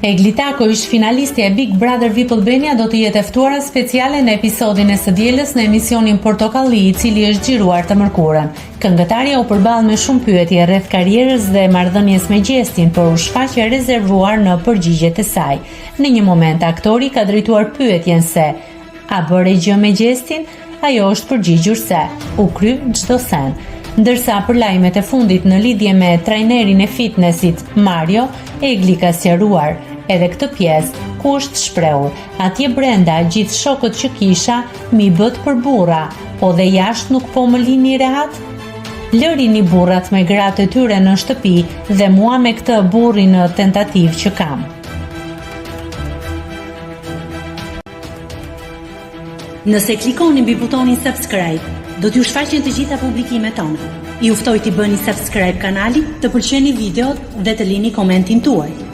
Egli Tako ish finalistja e Big Brother VIP Albania do të jetë e ftuara speciale në episodin e së dielës në emisionin Portokalli, i cili është xhiruar të mërkurën. Këngëtarja u përball me shumë pyetje rreth karrierës dhe marrëdhënies me Gjestin, por u shfaq e rezervuar në përgjigjet e saj. Në një moment aktori ka drejtuar pyetjen se a bëre gjë me Gjestin? Ajo është përgjigjur se u kry çdo sen. Ndërsa për lajmet e fundit në lidhje me trajnerin e fitnessit Mario, Egli ka sqaruar edhe këtë pjesë ku është shprehur: atje brenda gjithë shokët që kisha mi bët për burra, po dhe jashtë nuk po më lini rehat? Lërini burrat me gratë e tyre në shtëpi dhe mua me këtë burri në tentativë që kam. Nëse klikoni mbi butonin subscribe, do t'ju shfaqen të gjitha publikimet tona. Ju ftoj t'i bëni subscribe kanalit, të pëlqeni videot dhe të lini komentin tuaj.